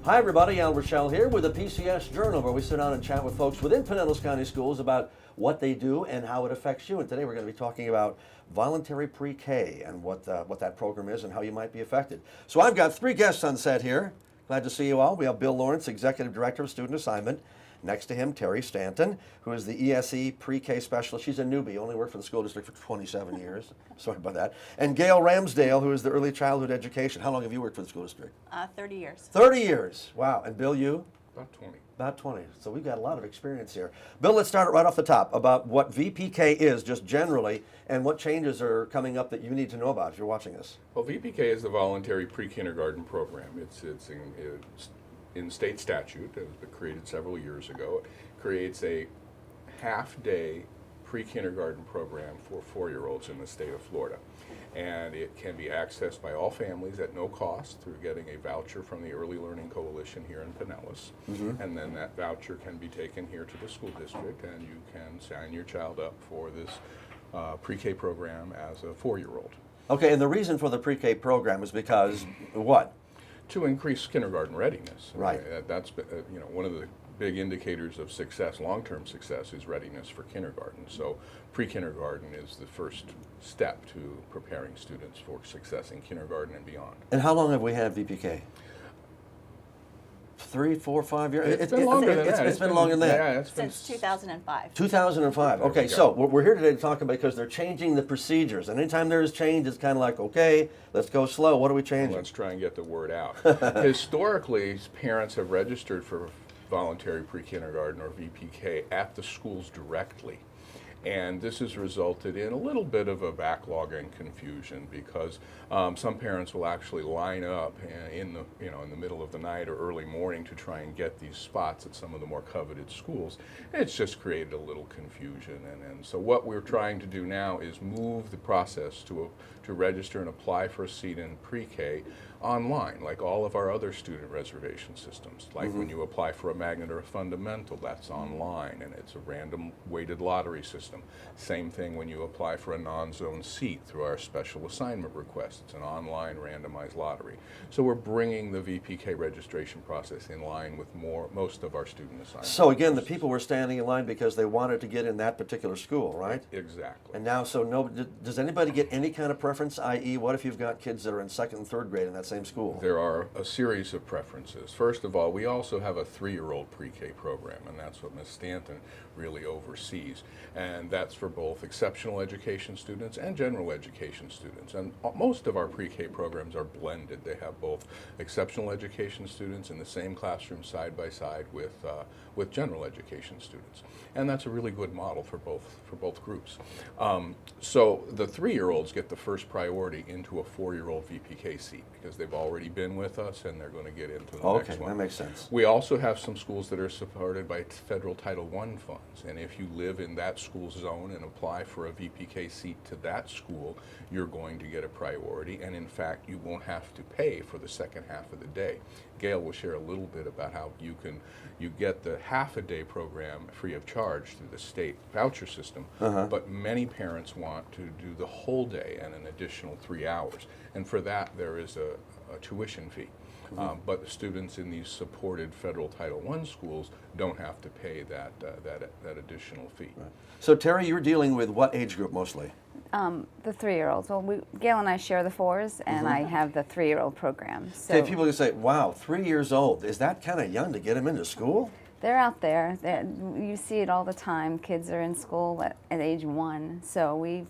Hi everybody, Al Ruechel here with the PCS Journal, where we sit down and chat with folks within Pinellas County Schools about what they do and how it affects you. And today we're going to be talking about voluntary pre-K and what that program is and how you might be affected. So I've got three guests on set here. Glad to see you all. We have Bill Lawrence, Executive Director of Student Assignment. Next to him, Teri Statton, who is the ESE pre-K specialist. She's a newbie, only worked for the school district for 27 years. Sorry about that. And Gail Ramsdell, who is the early childhood education. How long have you worked for the school district? 30 years. 30 years. Wow. And Bill, you? About 20. About 20. So we've got a lot of experience here. Bill, let's start it right off the top about what VPK is just generally and what changes are coming up that you need to know about if you're watching this. Well, VPK is the Voluntary Pre-Kindergarten program. It's in state statute. It was created several years ago. It creates a half-day pre-kindergarten program for 4-year-olds in the state of Florida. And it can be accessed by all families at no cost through getting a voucher from the Early Learning Coalition here in Pinellas. And then that voucher can be taken here to the school district and you can sign your child up for this pre-K program as a 4-year-old. Okay, and the reason for the pre-K program is because what? To increase kindergarten readiness. Right. That's one of the big indicators of success, long-term success, is readiness for kindergarten. So pre-kindergarten is the first step to preparing students for success in kindergarten and beyond. And how long have we had VPK? 3, 4, 5 years? It's been longer than that. It's been longer than that. Yeah, Since 2005. 2005. Okay, so we're here today to talk about because they're changing the procedures. And anytime there's change, it's kind of like, okay, let's go slow. What are we changing? Let's try and get the word out. Historically, parents have registered for voluntary pre-kindergarten or VPK at the schools directly. And this has resulted in a little bit of a backlog and confusion because some parents will actually line up in the middle of the night or early morning to try and get these spots at some of the more coveted schools. It's just created a little confusion, and so what we're trying to do now is move the process to register and apply for a seat in pre-K online, like all of our other student reservation systems. Like when you apply for a magnet or a fundamental, that's online, and it's a random weighted lottery system. Same thing when you apply for a non-zone seat through our special assignment request. It's an online randomized lottery. So we're bringing the VPK registration process in line with most of our student assignments. So again, the people were standing in line because they wanted to get in that particular school, right? Exactly. And now, does anybody get any kind of preference, i.e., what if you've got kids that are in 2nd and 3rd grade in that same school? There are a series of preferences. First of all, we also have a 3-year-old pre-K program, and that's what Ms. Stanton really oversees. And that's for both exceptional education students and general education students. And most of our pre-K programs are blended. They have both exceptional education students in the same classroom side by side with general education students. And that's a really good model for both groups. So the 3-year-olds get the first priority into a 4-year-old VPK seat because they've already been with us and they're going to get into the next one. Okay, that makes sense. We also have some schools that are supported by federal Title I funds, and if you live in that school zone and apply for a VPK seat to that school, you're going to get a priority, and in fact, you won't have to pay for the second half of the day. Gail will share a little bit about how you get the half-a-day program free of charge through the state voucher system, but many parents want to do the whole day and an additional 3 hours, and for that there is a tuition fee. But the students in these supported federal Title I schools don't have to pay that additional fee. Right. So Teri, you're dealing with what age group mostly? The 3-year-olds. Well, Gail and I share the 4s, and I have the 3-year-old program. So Okay, people can say, wow, 3 years old. Is that kind of young to get them into school? they're out there. You see it all the time. Kids are in school at age 1. So we've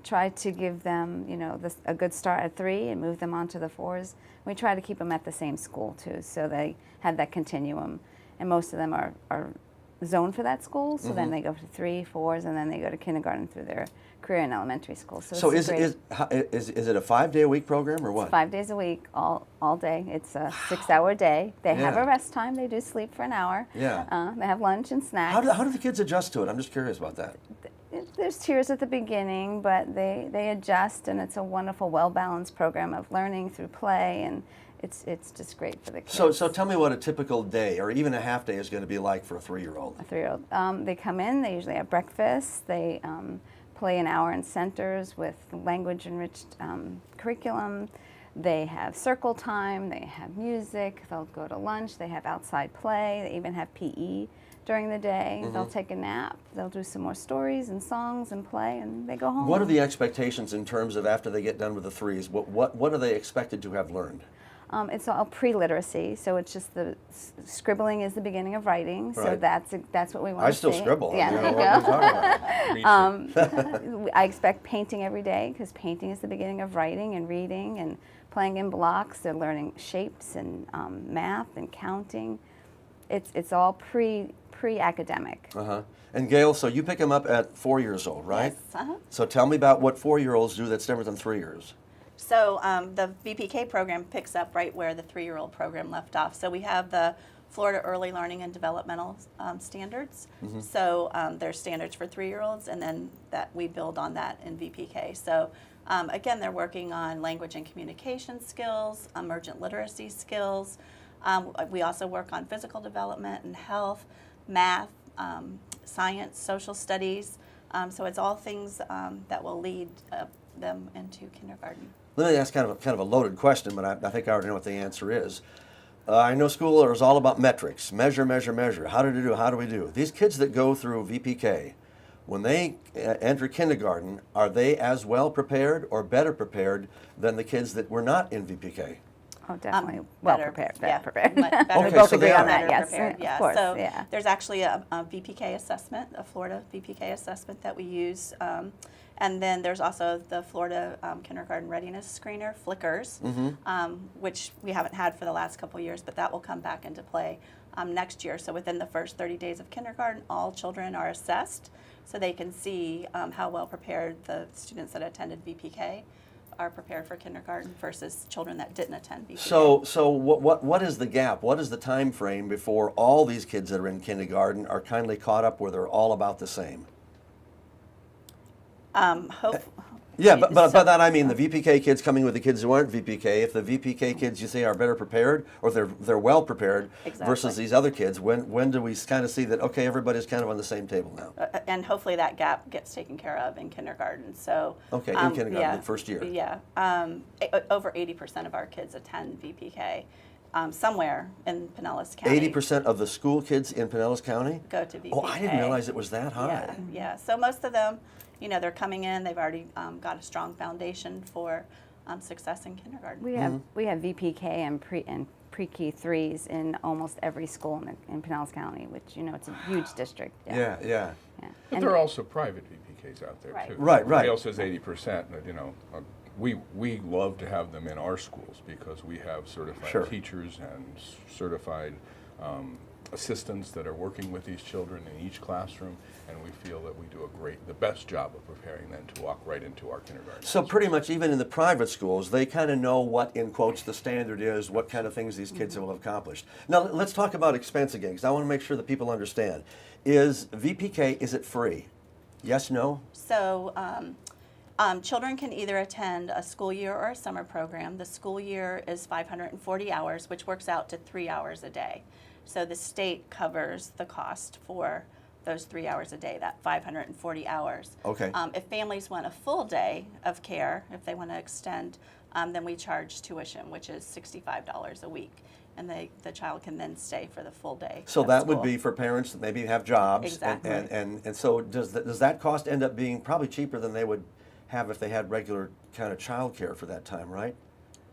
tried to give them, a good start at 3 and move them on to the 4s. We try to keep them at the same school too, so they have that continuum. And most of them are zoned for that school, so then they go to 3, 4s, and then they go to kindergarten through their career in elementary school. So is it a 5-day-a-week program or what? It's 5 days a week, all day. It's a 6-hour day. They have a rest time. They do sleep for an hour. Yeah. They have lunch and snacks. How do the kids adjust to it? I'm just curious about that. There's tears at the beginning, but they adjust, and it's a wonderful, well-balanced program of learning through play, and it's just great for the kids. So tell me what a typical day or even a half day is going to be like for a 3-year-old. A 3-year-old. They come in. They usually have breakfast. They play an hour in centers with language-enriched curriculum. They have circle time, they have music, they'll go to lunch, they have outside play, they even have PE during the day. They'll take a nap, they'll do some more stories and songs and play, and they go home. What are the expectations in terms of after they get done with the threes? What are they expected to have learned? It's all pre-literacy, so it's just the scribbling is the beginning of writing. So Right. that's what we want I to see. still scribble. Yeah, You know, there what are you you go. talking about? Me too. I expect painting every day because painting is the beginning of writing and reading and playing in blocks. They're learning shapes and math and counting. It's all pre-academic. Uh-huh. And Gail, so you pick them up at 4 years old, right? Yes, uh-huh. So tell me about what 4-year-olds do that's different than 3 years. So the VPK program picks up right where the 3-year-old program left off. So we have the Florida Early Learning and Developmental Standards. So there's standards for 3-year-olds, and then that we build on that in VPK. So again, they're working on language and communication skills, emergent literacy skills. We also work on physical development and health, math, science, social studies. So it's all things that will lead them into kindergarten. Let me ask kind of a loaded question, but I think I already know what the answer is. I know school is all about metrics, measure, measure, measure. How did you do? How do we do? These kids that go through VPK, when they enter kindergarten, are they as well prepared or better prepared than the kids that were not in VPK? Oh, definitely well Better, prepared. yeah, Better prepared. better Okay, both so agree they on are. that. better Yes, prepared, yeah. of course. So Yeah. there's actually a VPK assessment, a Florida VPK assessment that we use. And then there's also the Florida Kindergarten Readiness Screener, Flickers, which we haven't had for the last couple of years, but that will come back into play next year. So within the first 30 days of kindergarten, all children are assessed so they can see how well prepared the students that attended VPK are prepared for kindergarten versus children that didn't attend VPK. So what is the gap? What is the time frame before all these kids that are in kindergarten are kindly caught up where they're all about the same? Yeah, but by that I mean the VPK kids coming with the kids who aren't VPK. If the VPK kids you say are better prepared or they're well prepared versus Exactly. these other kids, when do we kind of see that, okay, everybody's kind of on the same table now? And hopefully that gap gets taken care of in kindergarten. So Okay, in kindergarten, yeah, the first year. Yeah, over 80% of our kids attend VPK somewhere in Pinellas County. 80% of the school kids in Pinellas County? go to VPK. Oh, I didn't realize it was that high. Yeah. So most of them, they're coming in. They've already got a strong foundation for success in kindergarten. We have VPK and pre-key threes in almost every school in Pinellas County, which it's a huge district. Yeah. Yeah. But And there are also private VPKs out there Right. too. Right. Gail says 80%. We love to have them in our schools because we have certified Sure. teachers and certified assistants that are working with these children in each classroom, and we feel that we do the best job of preparing them to walk right into our kindergarten. So pretty much even in the private schools, they kind of know what, in quotes, the standard is, what kind of things these kids will have accomplished. Now let's talk about expense again, because I want to make sure that people understand. Is VPK, is it free? Yes, no? So children can either attend a school year or a summer program. The school year is 540 hours, which works out to 3 hours a day. So the state covers the cost for those 3 hours a day, that 540 hours. Okay. If families want a full day of care, if they want to extend, then we charge tuition, which is $65 a week. And the child can then stay for the full day. So of that would school. be for parents that maybe have jobs. Exactly. And so does that cost end up being probably cheaper than they would have if they had regular kind of child care for that time, right?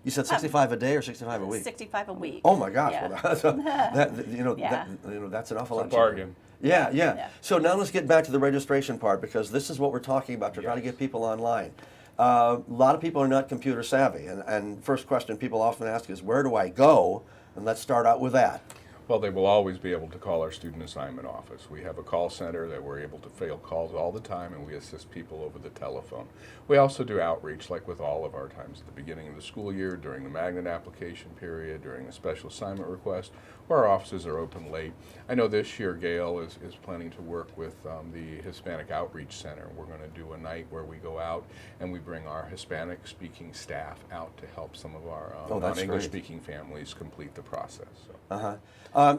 You said 65 a day or 65 a week? 65 a week. Oh my gosh! Yeah. Well, Yeah. that's an awful It's a lot. bargain. cheaper. Yeah. Yeah. So now let's get back to the registration part because this is what we're talking about to try to Yes. get people online. A lot of people are not computer savvy, and first question people often ask is, where do I go? And let's start out with that. Well, they will always be able to call our student assignment office. We have a call center that we're able to field calls all the time, and we assist people over the telephone. We also do outreach, like with all of our times at the beginning of the school year, during the magnet application period, during a special assignment request, where our offices are open late. I know this year Gail is planning to work with the Hispanic Outreach Center. We're going to do a night where we go out and we bring our Hispanic-speaking staff out to help some of our Oh, that's great. non-English-speaking families complete the process. So.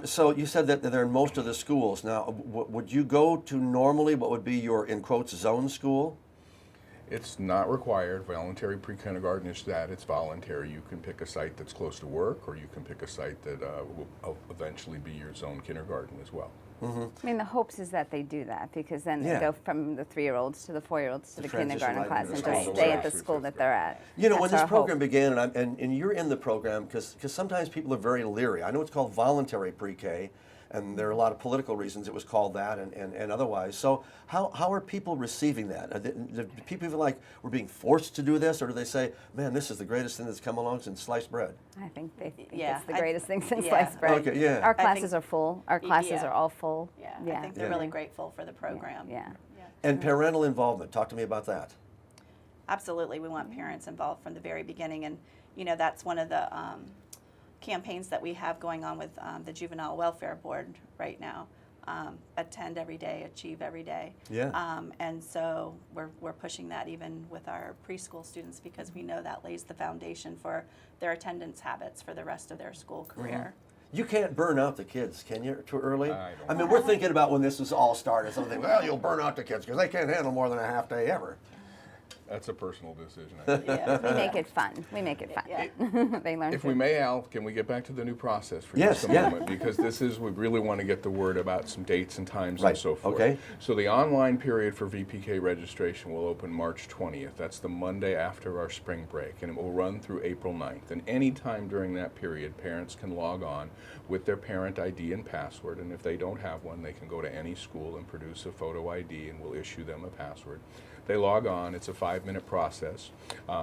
So you said that they're in most of the schools. Now, would you go to normally what would be your, in quotes, zone school? It's not required. Voluntary pre-kindergarten is that. It's voluntary. You can pick a site that's close to work, or you can pick a site that will eventually be your zone kindergarten as well. I mean, the hopes is that they do that, because then Yeah. they go from the 3-year-olds to the 4-year-olds to the transition kindergarten right class into and the just school. stay at the Right. school that they're at. You know, when That's this our program hope. began, and you're in the program, because sometimes people are very leery. I know it's called voluntary pre-K, and there are a lot of political reasons it was called that and otherwise. So how are people receiving that? Do people feel like we're being forced to do this, or do they say, man, this is the greatest thing that's come along since sliced bread? I think they think Yeah, it's the I- greatest thing since yeah. sliced bread. Okay, yeah. Our I classes think- are full. Our classes yeah. are all full. Yeah, I think they're Yeah. really grateful for the program. Yeah. And parental involvement, talk to me about that. Absolutely, we want parents involved from the very beginning, and you know that's one of the campaigns that we have going on with the Juvenile Welfare Board right now. Attend every day, achieve every day. Yeah. And so we're pushing that even with our preschool students, because we know that lays the foundation for their attendance habits for the rest of their school career. You can't burn out the kids, can you, too early? I don't I mean, we're thinking about when this was all started, something, well, you'll burn out the kids because they can't handle more than a half day ever. That's a personal decision. I think. Yeah. We make it fun. We make it fun. Yeah. They learn If to. we may, Al, can we get back to the new process for Yes, just a yeah. moment? Because this is, we really want to get the word about some dates and times Right, and so forth. okay. So the online period for VPK registration will open March 20th. That's the Monday after our spring break, and it will run through April 9th. And any time during that period, parents can log on with their parent ID and password, and if they don't have one, they can go to any school and produce a photo ID, and we'll issue them a password. They log on. It's a 5-minute process.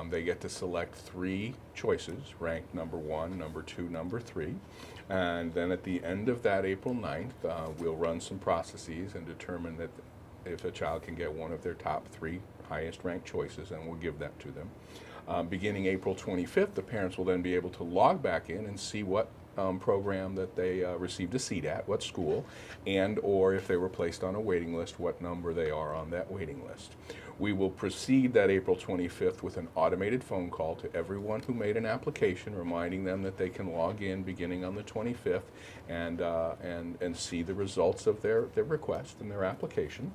They get to select 3 choices, ranked number 1, number 2, number 3. And then at the end of that April 9th, we'll run some processes and determine that if a child can get one of their top 3 highest ranked choices, and we'll give that to them. Beginning April 25th, the parents will then be able to log back in and see what program that they received a seat at, what school, and or if they were placed on a waiting list, what number they are on that waiting list. We will proceed that April 25th with an automated phone call to everyone who made an application, reminding them that they can log in beginning on the 25th and see the results of their request and their application.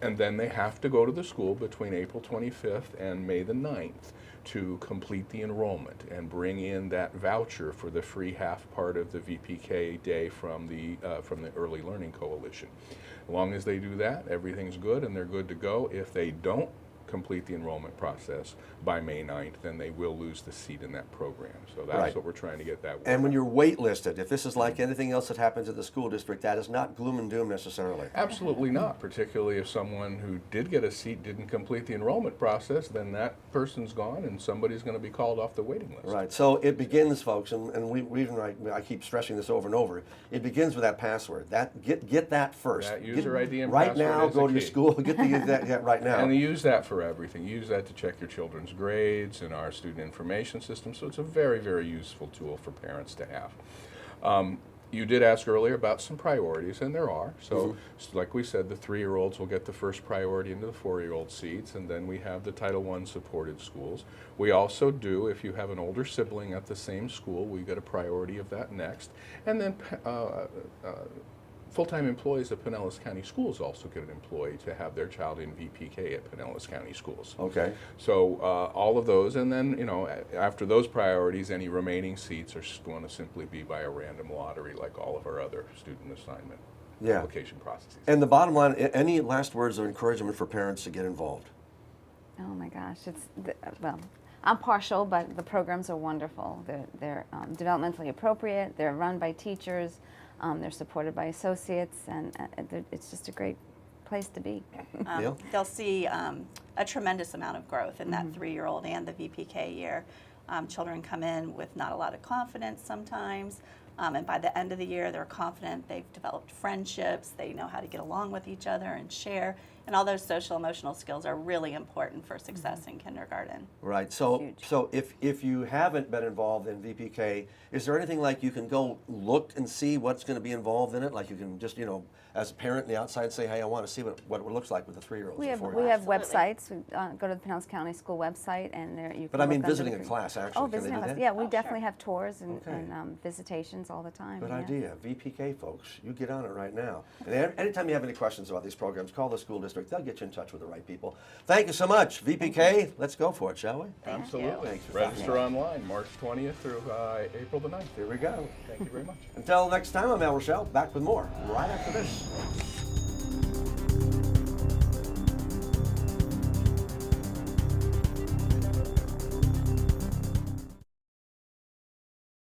And then they have to go to the school between April 25th and May the 9th to complete the enrollment and bring in that voucher for the free half part of the VPK day from the Early Learning Coalition. As long as they do that, everything's good and they're good to go. If they don't complete the enrollment process by May 9th, then they will lose the seat in that program. So that's Right. what we're trying to get that. And when you're waitlisted, if this is like anything else that happens at the school district, that is not gloom and doom necessarily. Absolutely not, particularly if someone who did get a seat didn't complete the enrollment process, then that person's gone and somebody's going to be called off the waiting list. Right. So it begins, folks, and I keep stressing this over and over. It begins with that password. That get that first. That user ID and right password now. is Go the to your key. school. Get that right now. And they use that for everything. Use that to check your children's grades in our student information system. So it's a very, very useful tool for parents to have. You did ask earlier about some priorities, and there are. So, like we said, the 3-year-olds will get the first priority into the 4-year-old seats, and then we have the Title I supported schools. We also do, if you have an older sibling at the same school, we get a priority of that next. And then full-time employees of Pinellas County Schools also get an employee to have their child in VPK at Pinellas County Schools. Okay. So all of those, and then after those priorities, any remaining seats are going to simply be by a random lottery, like all of our other student assignment Yeah. application processes. And the bottom line, any last words of encouragement for parents to get involved? Oh my gosh, well, I'm partial, but the programs are wonderful. They're developmentally appropriate. They're run by teachers. They're supported by associates, and it's just a great place to be. Gail? They'll see a tremendous amount of growth in that 3-year-old and the VPK year. Children come in with not a lot of confidence sometimes, and by the end of the year, they're confident. They've developed friendships. They know how to get along with each other and share. And all those social emotional skills are really important for success in kindergarten. Right. So, Huge. so if you haven't been involved in VPK, is there anything like you can go look and see what's going to be involved in it? Like you can just, as a parent on the outside, say, hey, I want to see what it looks like with the 3-year-olds. We and have 4-year-olds. websites. Absolutely. Go to the Pinellas County School website, and there you can. But I mean, look under visiting the a class actually. Oh, can they visiting do a class. that? Yeah, we Oh, definitely sure. have tours and, Okay. visitations all the time. Good yeah. idea. VPK, folks. You get on it right now. And anytime you have any questions about these programs, call the school district district. They'll get you in touch with the right people. Thank you so much. VPK, let's go for it, shall we? Absolutely. Thanks for Register online March 20th through April the 9th. Here we go. Thank you very much. Until next time, I'm Al Rochelle, back with more right after this.